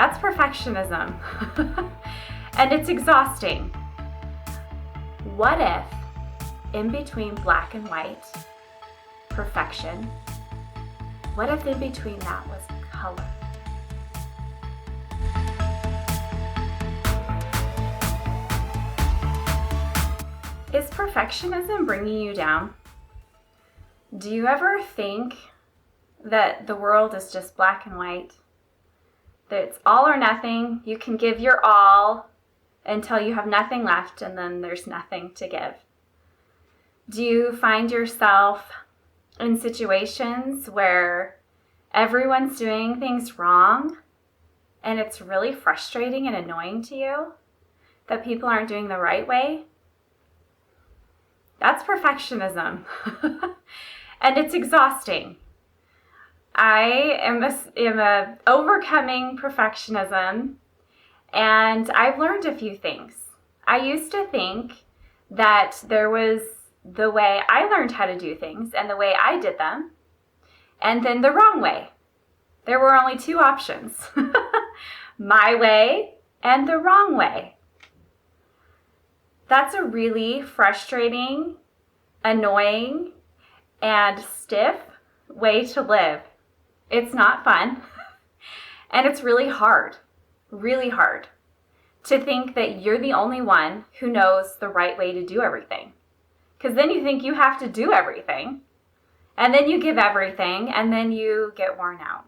That's perfectionism. And it's exhausting. What if, in between black and white, perfection, what if in between that was color? Is perfectionism bringing you down? Do you ever think that the world is just black and white? That it's all or nothing? You can give your all until you have nothing left, and then there's nothing to give. Do you find yourself in situations where everyone's doing things wrong and it's really frustrating and annoying to you that people aren't doing the right way? That's perfectionism. And it's exhausting. I am overcoming perfectionism, and I've learned a few things. I used to think that there was the way I learned how to do things and the way I did them, and then the wrong way. There were only two options, my way and the wrong way. That's a really frustrating, annoying, and stiff way to live. It's not fun, and it's really hard to think that you're the only one who knows the right way to do everything. Because then you think you have to do everything, and then you give everything, and then you get worn out.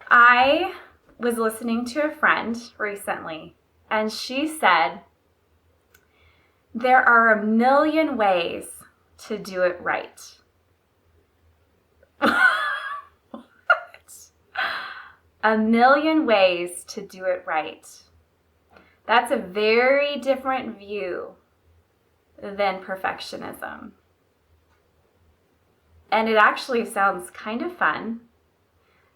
I was listening to a friend recently, and she said, there are a million ways to do it right. What? A million ways to do it right. That's a very different view than perfectionism. And it actually sounds kind of fun,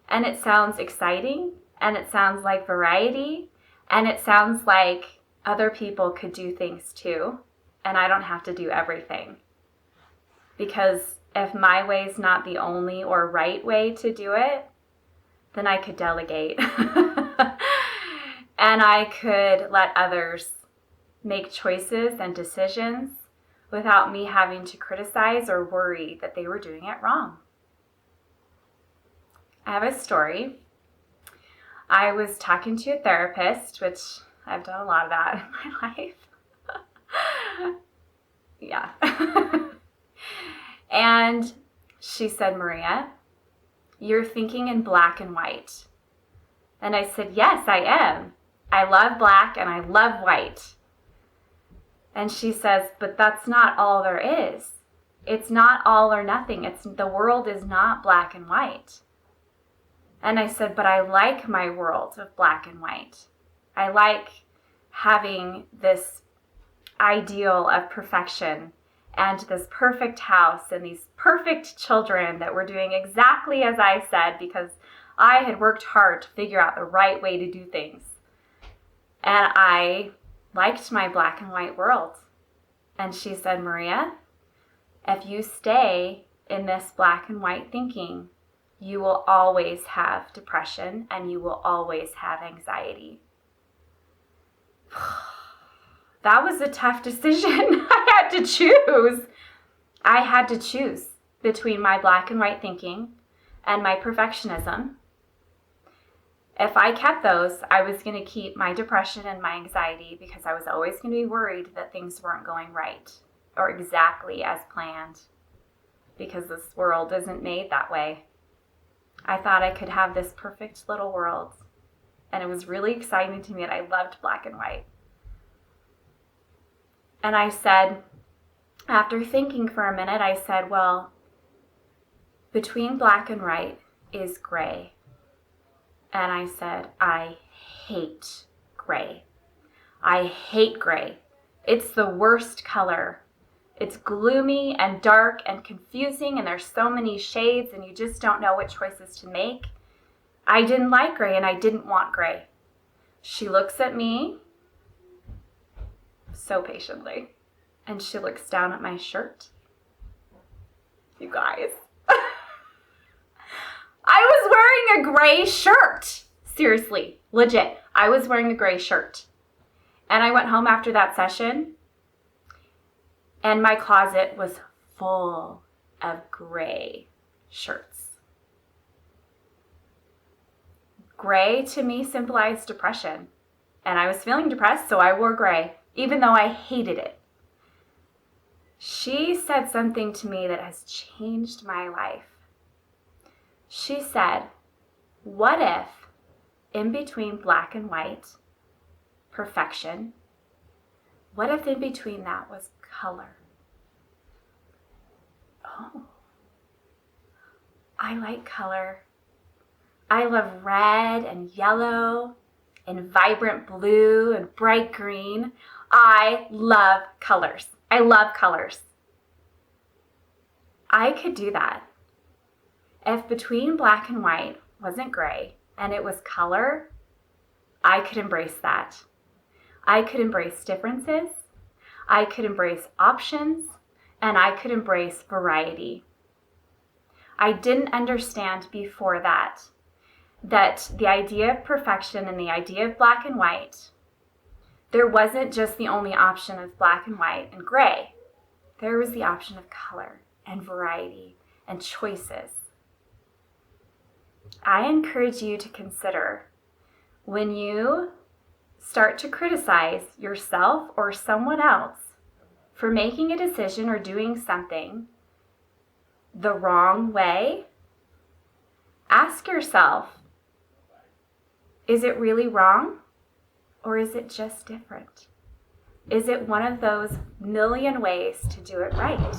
and it sounds exciting, and it sounds like variety, and it sounds like other people could do things too, and I don't have to do everything. Because if my way is not the only or right way to do it, then I could delegate. And I could let others make choices and decisions without me having to criticize or worry that they were doing it wrong. I have a story. I was talking to a therapist, which I've done a lot of that in my life. Yeah. And she said, Maria, you're thinking in black and white. And I said, yes, I am. I love black and I love white. And she says, but that's not all there is. It's not all or nothing. The world is not black and white. And I said, but I like my world of black and white. I like having this ideal of perfection and this perfect house and these perfect children that were doing exactly as I said because I had worked hard to figure out the right way to do things. And I liked my black and white world. And she said, Maria, if you stay in this black and white thinking, you will always have depression and you will always have anxiety. That was a tough decision. I had to choose. I had to choose between my black and white thinking and my perfectionism. If I kept those, I was going to keep my depression and my anxiety because I was always going to be worried that things weren't going right or exactly as planned because this world isn't made that way. I thought I could have this perfect little world, and it was really exciting to me, and I loved black and white. And I said, after thinking for a minute, I said, well, between black and white is gray. And I said, I hate gray. I hate gray. It's the worst color. It's gloomy and dark and confusing, and there's so many shades, and you just don't know what choices to make. I didn't like gray, and I didn't want gray. She looks at me so patiently, and she looks down at my shirt. You guys. I was wearing a gray shirt. Seriously, legit. I was wearing a gray shirt. And I went home after that session, and my closet was full of gray shirts. Gray to me symbolized depression. And I was feeling depressed, so I wore gray, even though I hated it. She said something to me that has changed my life. She said, what if in between black and white, perfection, what if in between that was color? Oh, I like color. I love red and yellow and vibrant blue and bright green. I love colors. I love colors. I could do that. If between black and white wasn't gray and it was color, I could embrace that. I could embrace differences. I could embrace options, and I could embrace variety. I didn't understand before that the idea of perfection and the idea of black and white, there wasn't just the only option of black and white and gray. There was the option of color and variety and choices. I encourage you to consider when you start to criticize yourself or someone else for making a decision or doing something the wrong way, ask yourself, is it really wrong or is it just different? Is it one of those million ways to do it right?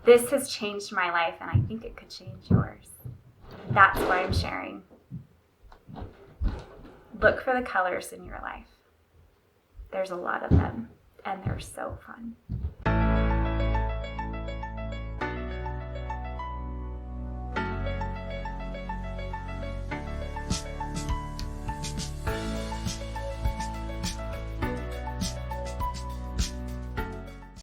This has changed my life, and I think it could change yours. That's why I'm sharing. Look for the colors in your life. There's a lot of them, and they're so fun.